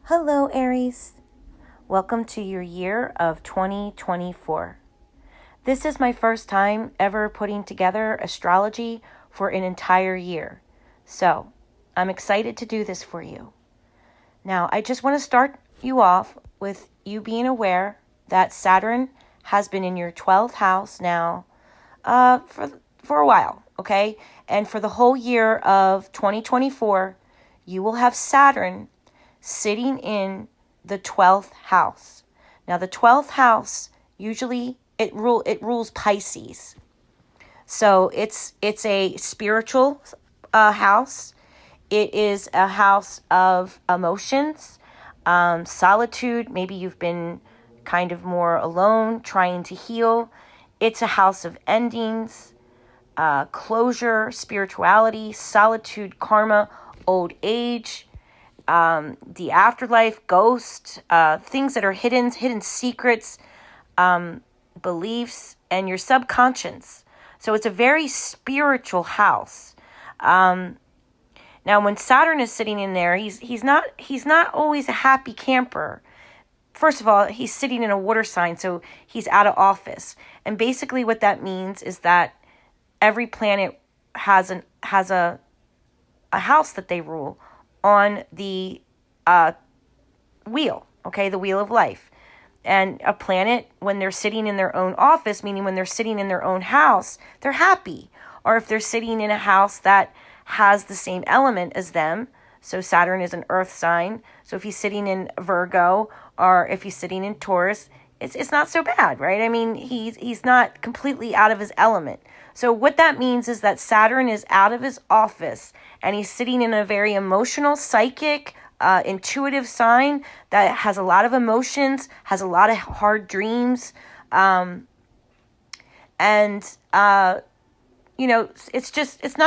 Hello, Aries. Welcome to your year of 2024. This is my first time ever putting together astrology for an entire year. So, I'm excited to do this for you. Now, I just want to start you off with you being aware that Saturn has been in your 12th house now for a while, okay? And for the whole year of 2024, you will have Saturn sitting in the 12th house. Now, the 12th house, usually it rules Pisces. So it's a spiritual house. It is a house of emotions, solitude. Maybe you've been kind of more alone, trying to heal. It's a house of endings, closure, spirituality, solitude, karma, old age, the afterlife, ghosts, things that are hidden secrets, beliefs, and your subconscious. So it's a very spiritual house. Now, when Saturn is sitting in there, he's not always a happy camper. First of all, he's sitting in a water sign, so he's out of office. And basically, what that means is that every planet has a house that they rule on the wheel, okay, the wheel of life. And a planet, when they're sitting in their own office, meaning when they're sitting in their own house, they're happy. Or if they're sitting in a house that has the same element as them, so Saturn is an earth sign, so if he's sitting in Virgo or if he's sitting in Taurus, it's not so bad, right? I mean, he's not completely out of his element. So what that means is that Saturn is out of his office and he's sitting in a very emotional, psychic, intuitive sign that has a lot of emotions, has a lot of hard dreams. It's not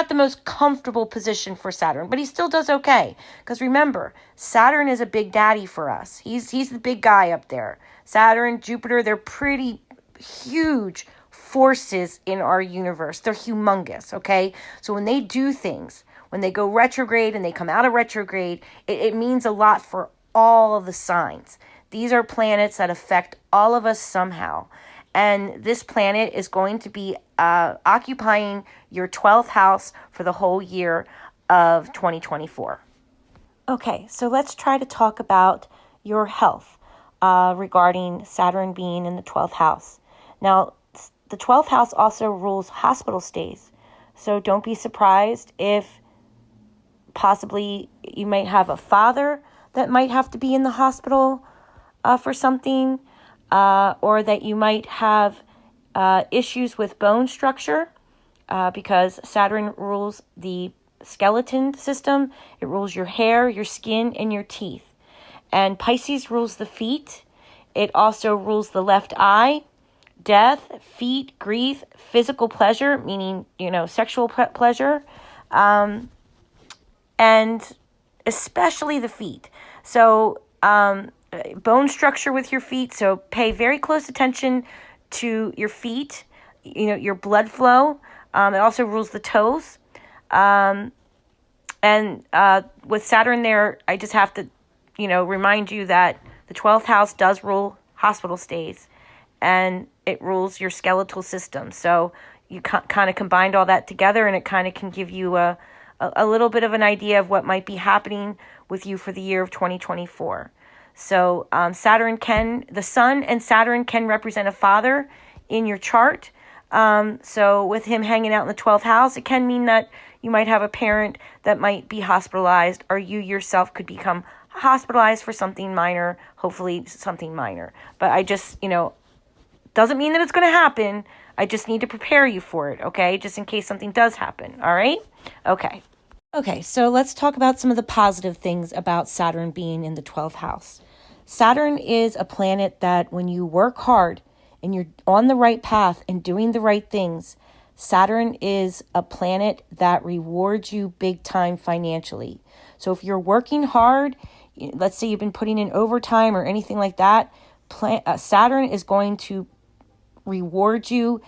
the most comfortable position for Saturn, but he still does okay. Because remember, Saturn is a big daddy for us. He's the big guy up there. Saturn, Jupiter, they're pretty huge forces in our universe. They're humongous, okay? So when they do things, when they go retrograde and they come out of retrograde, it means a lot for all of the signs. These are planets that affect all of us somehow. And this planet is going to be occupying your 12th house for the whole year of 2024. Okay, so let's try to talk about your health regarding Saturn being in the 12th house. Now, the 12th house also rules hospital stays. So don't be surprised if possibly you might have a father that might have to be in the hospital for something, or that you might have issues with bone structure because Saturn rules the skeleton system. It rules your hair, your skin, and your teeth. And Pisces rules the feet. It also rules the left eye, death, feet, grief, physical pleasure, meaning, sexual pleasure, and especially the feet. So, bone structure with your feet. So pay very close attention to your feet, your blood flow. It also rules the toes. And with Saturn there, I just have to, remind you that the 12th house does rule hospital stays and it rules your skeletal system. So you kind of combined all that together and it kind of can give you a little bit of an idea of what might be happening with you for the year of 2024. So the sun and Saturn can represent a father in your chart. So with him hanging out in the 12th house, it can mean that you might have a parent that might be hospitalized, or you yourself could become hospitalized for something minor, hopefully something minor. But I just, doesn't mean that it's going to happen. I just need to prepare you for it, okay? Just in case something does happen, all right? Okay, so let's talk about some of the positive things about Saturn being in the 12th house. Saturn is a planet that when you work hard and you're on the right path and doing the right things, Saturn is a planet that rewards you big time financially. So if you're working hard, let's say you've been putting in overtime or anything like that, Saturn is going to reward you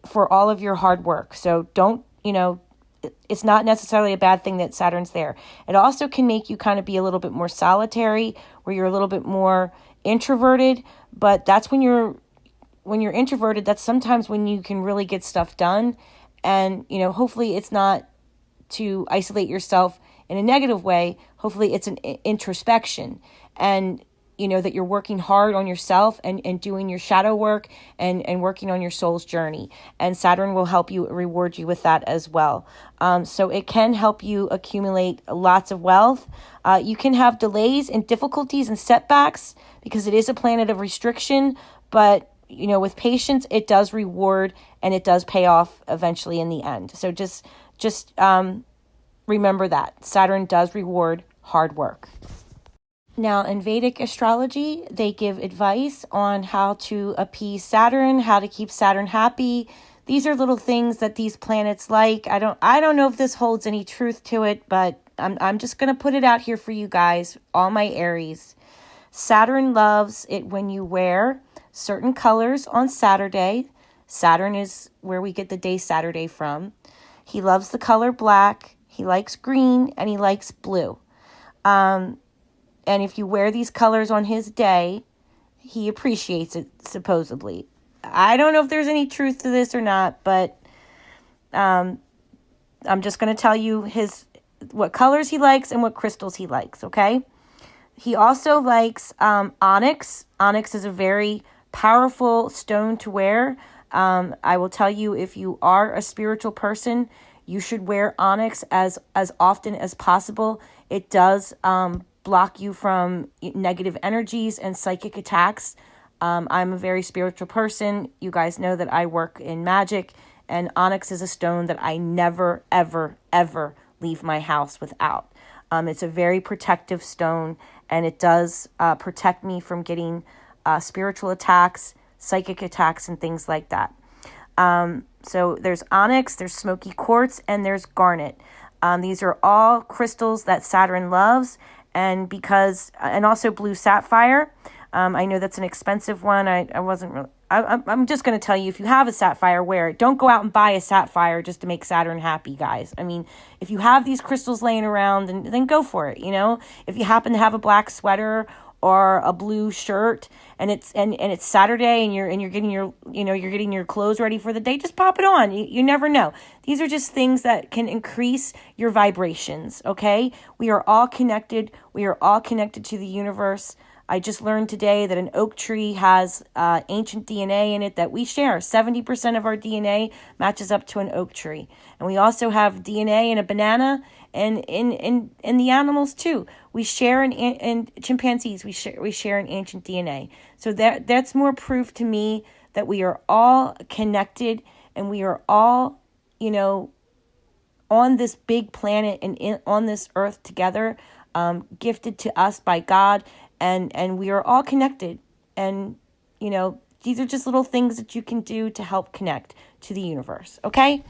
for all of your hard work. So don't it's not necessarily a bad thing that Saturn's there. It also can make you kind of be a little bit more solitary, where you're a little bit more introverted. But that's when you're introverted, that's sometimes when you can really get stuff done. And, hopefully it's not to isolate yourself in a negative way. Hopefully it's an introspection, and that you're working hard on yourself and doing your shadow work and working on your soul's journey. And Saturn will help you, reward you with that as well. So it can help you accumulate lots of wealth. You can have delays and difficulties and setbacks because it is a planet of restriction, but with patience, it does reward and it does pay off eventually in the end. So just remember that Saturn does reward hard work. Now, in Vedic astrology, they give advice on how to appease Saturn, how to keep Saturn happy. These are little things that these planets like. I don't know if this holds any truth to it, but I'm just going to put it out here for you guys, all my Aries. Saturn loves it when you wear certain colors on Saturday. Saturn is where we get the day Saturday from. He loves the color black. He likes green and he likes blue. And if you wear these colors on his day, he appreciates it, supposedly. I don't know if there's any truth to this or not, but I'm just going to tell you what colors he likes and what crystals he likes, okay? He also likes onyx. Onyx is a very powerful stone to wear. I will tell you, if you are a spiritual person, you should wear onyx as often as possible. It does block you from negative energies and psychic attacks. I'm a very spiritual person. You guys know that I work in magic, and onyx is a stone that I never, ever, ever leave my house without. It's a very protective stone, and it does protect me from getting spiritual attacks, psychic attacks, and things like that. So there's onyx, there's smoky quartz, and there's garnet. These are all crystals that Saturn loves, and also blue sapphire. I know that's an expensive one. I'm just going to tell you, if you have a sapphire, wear it. Don't go out and buy a sapphire just to make Saturn happy, guys. I mean, if you have these crystals laying around, then go for it. If you happen to have a black sweater or a blue shirt, and it's Saturday, and you're getting your clothes ready for the day, just pop it on. You never know. These are just things that can increase your vibrations. Okay, we are all connected. We are all connected to the universe. I just learned today that an oak tree has ancient DNA in it that we share. 70% of our DNA matches up to an oak tree. And we also have DNA in a banana and in the animals too. We share in chimpanzees, we share an ancient DNA. So that's more proof to me that we are all connected, and we are all, on this big planet and on this earth together, gifted to us by God. And we are all connected. And, these are just little things that you can do to help connect to the universe. Okay?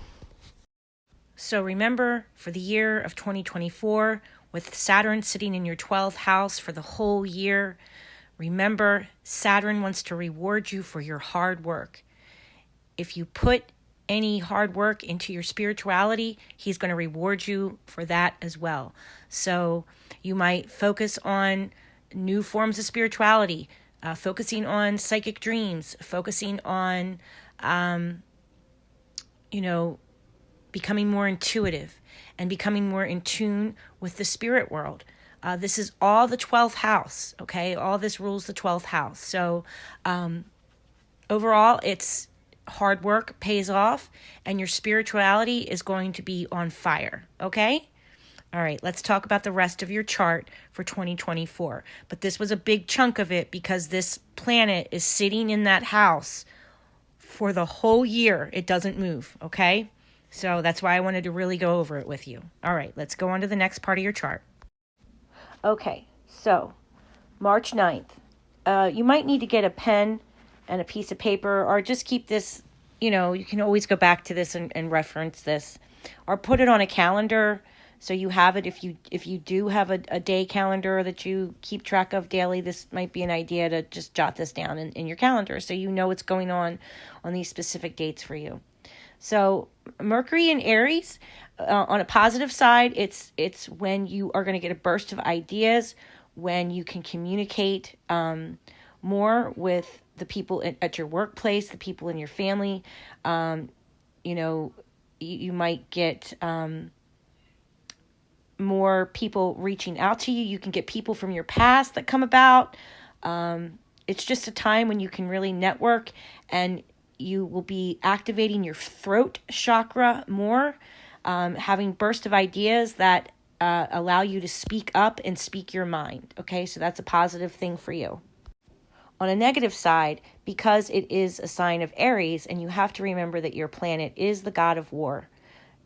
So remember, for the year of 2024, with Saturn sitting in your 12th house for the whole year, remember, Saturn wants to reward you for your hard work. If you put any hard work into your spirituality, he's going to reward you for that as well. So you might focus on new forms of spirituality, focusing on psychic dreams, focusing on, becoming more intuitive and becoming more in tune with the spirit world. This is all the 12th house, okay? All this rules the 12th house. So overall, it's hard work pays off, and your spirituality is going to be on fire, okay? All right, let's talk about the rest of your chart for 2024. But this was a big chunk of it because this planet is sitting in that house for the whole year. It doesn't move, okay? So that's why I wanted to really go over it with you. All right, let's go on to the next part of your chart. Okay, so March 9th. You might need to get a pen and a piece of paper, or just keep this, you can always go back to this and reference this, or put it on a calendar so you have it. If you do have a day calendar that you keep track of daily, this might be an idea to just jot this down in your calendar so you know what's going on these specific dates for you. So Mercury in Aries, on a positive side, it's when you are going to get a burst of ideas, when you can communicate more with the people at your workplace, the people in your family. You know, you might get more people reaching out to you. You can get people from your past that come about. It's just a time when you can really network, and you will be activating your throat chakra more, having bursts of ideas that allow you to speak up and speak your mind. Okay, so that's a positive thing for you. On a negative side, because it is a sign of Aries, and you have to remember that your planet is the god of war,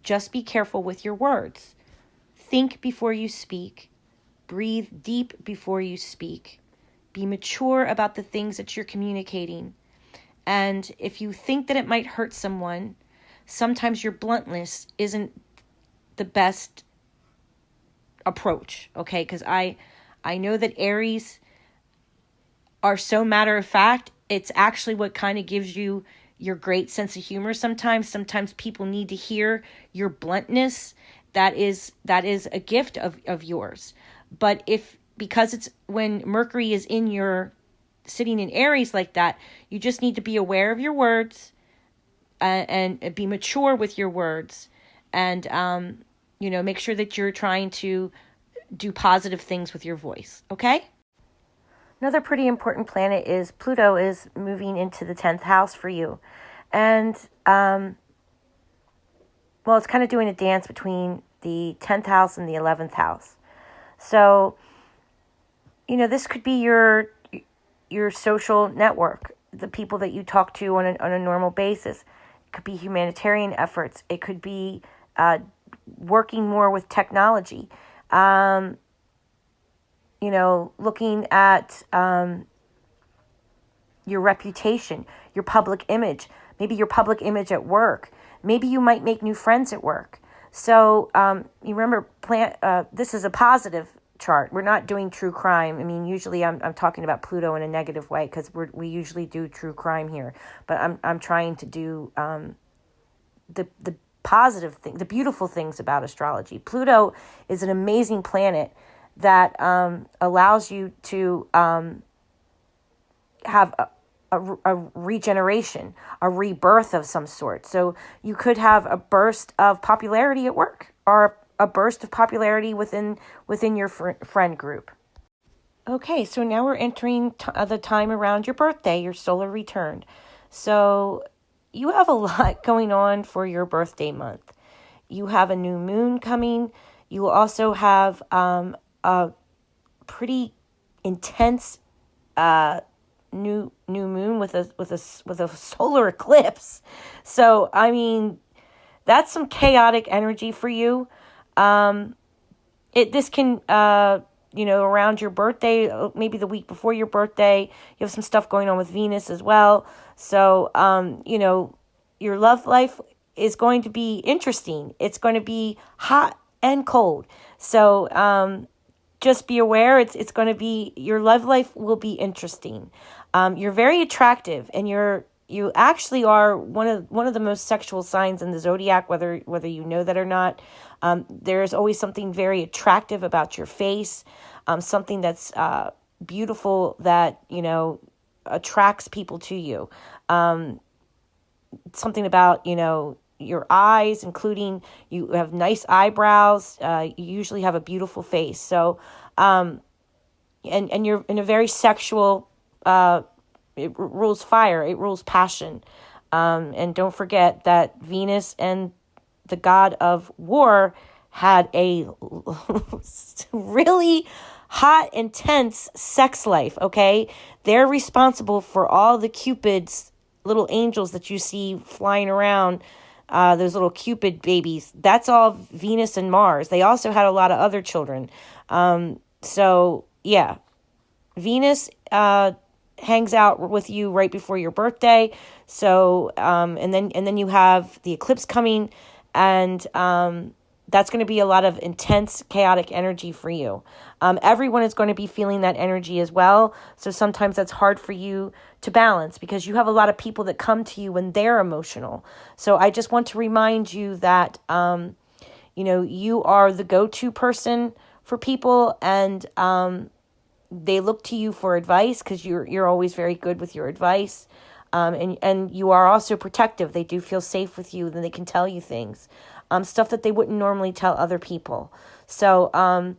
just be careful with your words. Think before you speak. Breathe deep before you speak. Be mature about the things that you're communicating. And if you think that it might hurt someone, sometimes your bluntness isn't the best approach, okay? Because I know that Aries are so matter of fact. It's actually what kind of gives you your great sense of humor sometimes. Sometimes people need to hear your bluntness. That is a gift of yours. But because it's when Mercury is in your sitting in Aries like that, you just need to be aware of your words, and be mature with your words, and make sure that you're trying to do positive things with your voice. Okay? Another pretty important planet is Pluto is moving into the 10th house for you. And, it's kind of doing a dance between the 10th house and the 11th house. So, this could be your social network, the people that you talk to on a normal basis. It could be humanitarian efforts. It could be working more with technology. Looking at your reputation, your public image, maybe your public image at work. Maybe you might make new friends at work. So you remember, this is a positive chart. We're not doing true crime. I mean, usually I'm talking about Pluto in a negative way, because we usually do true crime here. But I'm trying to do the positive thing, the beautiful things about astrology. Pluto is an amazing planet that allows you to have a regeneration, a rebirth of some sort. So you could have a burst of popularity at work, or a burst of popularity within your friend group. Okay, so now we're entering the time around your birthday, your solar return. So you have a lot going on for your birthday month. You have a new moon coming. You will also have a pretty intense new moon with a solar eclipse. So I mean, that's some chaotic energy for you. This can around your birthday, maybe the week before your birthday, you have some stuff going on with Venus as well. So your love life is going to be interesting. It's going to be hot and cold. So just be aware, it's going to be, your love life will be interesting. You're very attractive, and you actually are one of the most sexual signs in the zodiac, whether you know that or not. There's always something very attractive about your face, something that's beautiful that attracts people to you. Something about your eyes, including you have nice eyebrows. You usually have a beautiful face. So, and you're in a very sexual. It rules fire. It rules passion. And don't forget that Venus and the god of war had a really hot, intense sex life. Okay, they're responsible for all the Cupid's little angels that you see flying around. Those little Cupid babies, that's all Venus and Mars. They also had a lot of other children. So yeah, Venus hangs out with you right before your birthday. So and then you have the eclipse coming, and that's going to be a lot of intense, chaotic energy for you. Everyone is going to be feeling that energy as well. So sometimes that's hard for you to balance, because you have a lot of people that come to you when they're emotional. So I just want to remind you that, you are the go-to person for people, and they look to you for advice because you're always very good with your advice. And you are also protective. They do feel safe with you, and they can tell you things, stuff that they wouldn't normally tell other people. So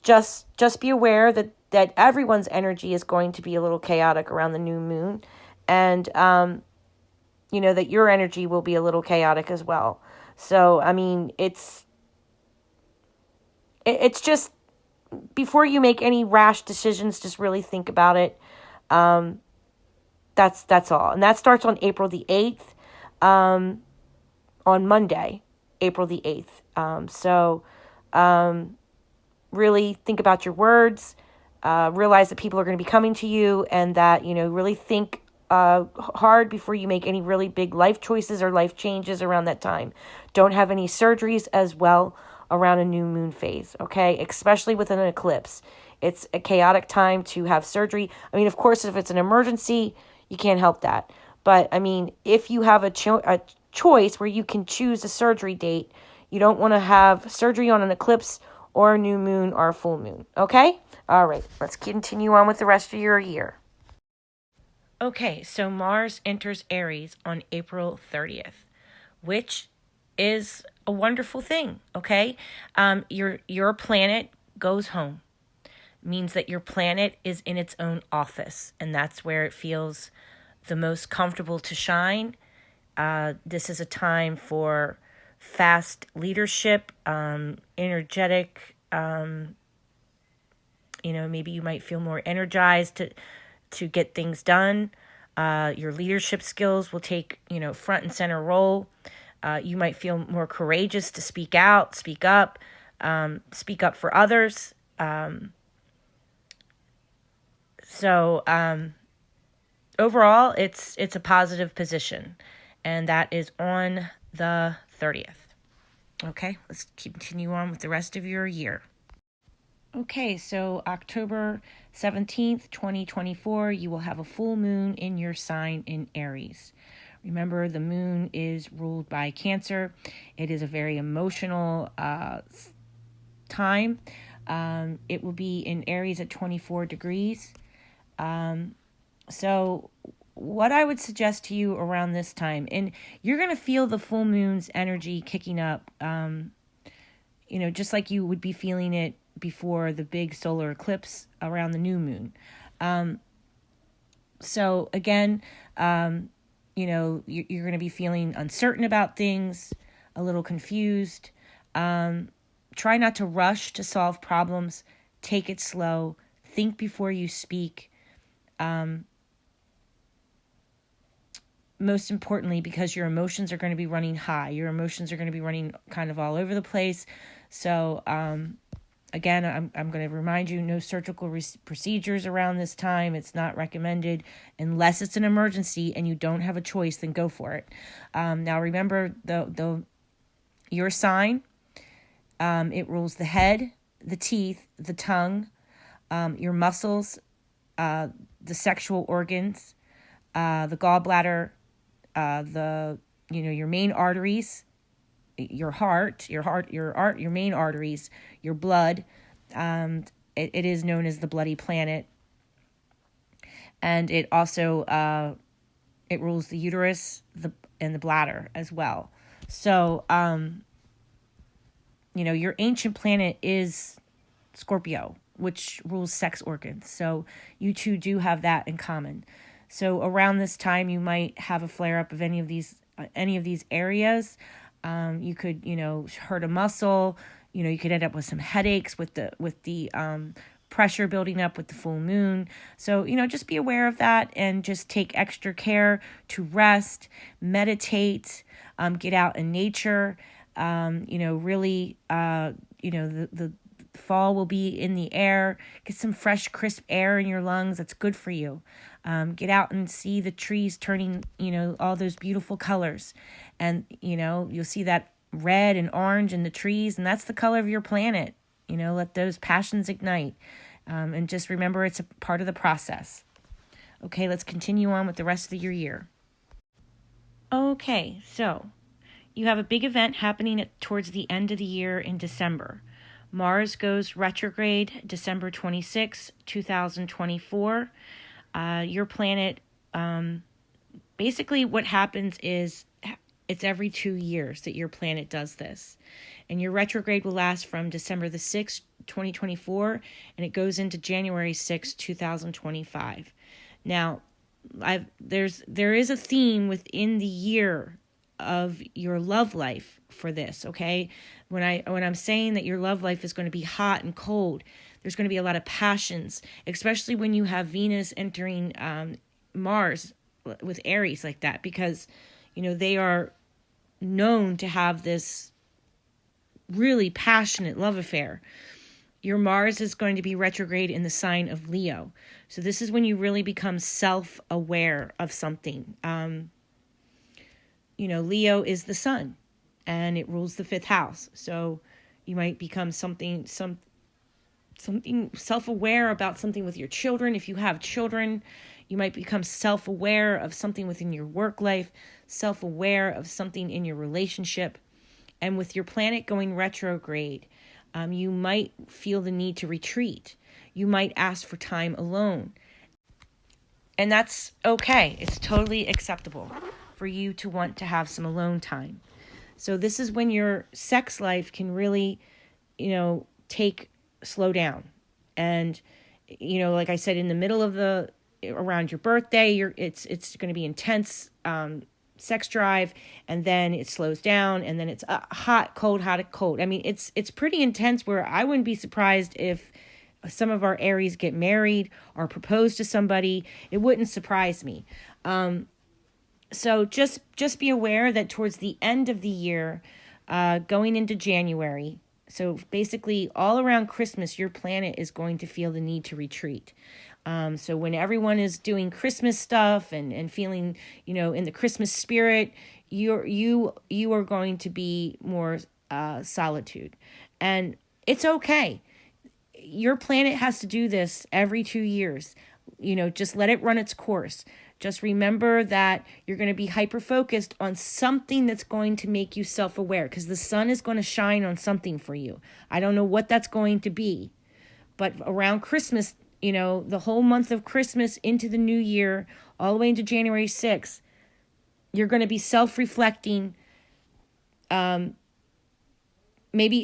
just be aware that everyone's energy is going to be a little chaotic around the new moon, and that your energy will be a little chaotic as well. So I mean, it's just, before you make any rash decisions, just really think about it. That's all. And that starts on April the 8th, on Monday, April the 8th. So really think about your words, realize that people are going to be coming to you, and that, really think hard before you make any really big life choices or life changes around that time. Don't have any surgeries as well around a new moon phase, okay? Especially with an eclipse. It's a chaotic time to have surgery. I mean, of course, if it's an emergency, you can't help that. But, I mean, if you have a choice where you can choose a surgery date, you don't want to have surgery on an eclipse or a new moon or a full moon, okay? All right, let's continue on with the rest of your year. Okay, so Mars enters Aries on April 30th, which is a wonderful thing, okay? Your planet goes home. It means that your planet is in its own office, and that's where it feels the most comfortable to shine. This is a time for fast leadership, energetic, maybe you might feel more energized to get things done. Your leadership skills will take, front and center role. You might feel more courageous to speak out, speak up for others. So overall, it's a positive position, and that is on the 30th. Okay, let's continue on with the rest of your year. Okay, so October 17th, 2024, you will have a full moon in your sign in Aries. Remember, the moon is ruled by Cancer. It is a very emotional time. It will be in Aries at 24 degrees. So what I would suggest to you around this time, and you're going to feel the full moon's energy kicking up, just like you would be feeling it before the big solar eclipse around the new moon. So again, you're going to be feeling uncertain about things, a little confused. Try not to rush to solve problems. Take it slow. Think before you speak. Most importantly, because your emotions are going to be running high. Your emotions are going to be running kind of all over the place. So, again, I'm going to remind you, no surgical procedures around this time. It's not recommended unless it's an emergency and you don't have a choice, then go for it. Now, remember, your sign, it rules the head, the teeth, the tongue, your muscles, the sexual organs, the gallbladder, your main arteries, your heart, your main arteries, your blood. It is known as the bloody planet. And it also, it rules the uterus, and the bladder as well. So, your ancient planet is Scorpio, which rules sex organs. So you two do have that in common. So around this time, you might have a flare up of any of these areas. You could, hurt a muscle. You could end up with some headaches with the pressure building up with the full moon. So, just be aware of that and just take extra care to rest, meditate, get out in nature. Really, the fall will be in the air. Get some fresh, crisp air in your lungs. That's good for you. Get out and see the trees turning, all those beautiful colors. And, you'll see that red and orange in the trees, and that's the color of your planet. Let those passions ignite. And just remember, it's a part of the process. Okay, let's continue on with the rest of your year. Okay, so you have a big event happening towards the end of the year in December. Mars goes retrograde December 26, 2024. Your planet, basically what happens is it's every 2 years that your planet does this. And your retrograde will last from December the 6th, 2024, and it goes into January 6th, 2025. Now, there is a theme within the year of your love life for this, okay? When I'm saying that your love life is going to be hot and cold, there's going to be a lot of passions, especially when you have Venus entering Mars with Aries like that, because, they are known to have this really passionate love affair. Your Mars is going to be retrograde in the sign of Leo. So this is when you really become self-aware of something. Leo is the sun, and it rules the 5th house. So you might become something self-aware about something with your children. If you have children, you might become self-aware of something within your work life, self-aware of something in your relationship. And with your planet going retrograde, you might feel the need to retreat. You might ask for time alone. And that's okay. It's totally acceptable for you to want to have some alone time. So this is when your sex life can really, slow down. And, like I said, in the middle of around your birthday, it's going to be intense sex drive, and then it slows down, and then it's hot, cold. I mean, it's pretty intense, where I wouldn't be surprised if some of our Aries get married or propose to somebody. It wouldn't surprise me. So just be aware that towards the end of the year, going into January, so basically all around Christmas, your planet is going to feel the need to retreat. So when everyone is doing Christmas stuff and feeling, in the Christmas spirit, you are going to be more solitude. And it's okay. Your planet has to do this every 2 years. Just let it run its course. Just remember that you're going to be hyper-focused on something that's going to make you self-aware, because the sun is going to shine on something for you. I don't know what that's going to be. But around Christmas, the whole month of Christmas into the new year, all the way into January 6th, you're going to be self-reflecting. Maybe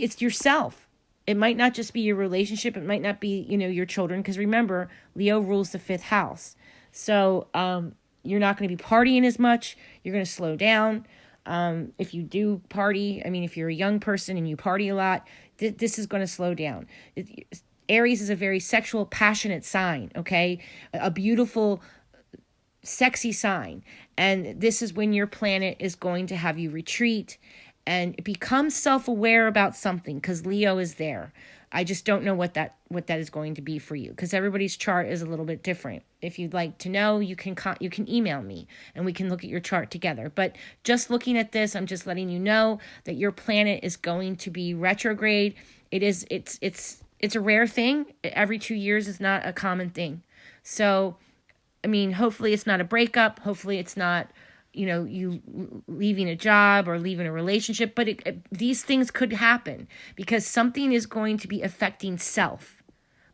it's yourself. It might not just be your relationship. It might not be, your children. Because remember, Leo rules the 5th house. So you're not going to be partying as much. You're going to slow down. If you do party, if you're a young person and you party a lot, this is going to slow down. Aries is a very sexual, passionate sign, okay? A beautiful, sexy sign. And this is when your planet is going to have you retreat and become self-aware about something, because Leo is there. I just don't know what that is going to be for you, because everybody's chart is a little bit different. If you'd like to know, you can email me and we can look at your chart together. But just looking at this, I'm just letting you know that your planet is going to be retrograde. It's a rare thing. Every 2 years is not a common thing. So, hopefully it's not a breakup. Hopefully it's not, you leaving a job or leaving a relationship. But these things could happen because something is going to be affecting self.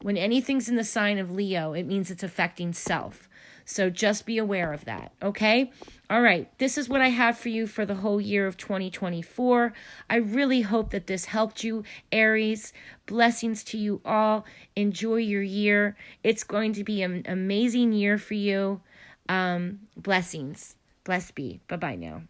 When anything's in the sign of Leo, it means it's affecting self. So just be aware of that, okay? All right, this is what I have for you for the whole year of 2024. I really hope that this helped you, Aries. Blessings to you all. Enjoy your year. It's going to be an amazing year for you. Blessings. Blessed be. Bye-bye now.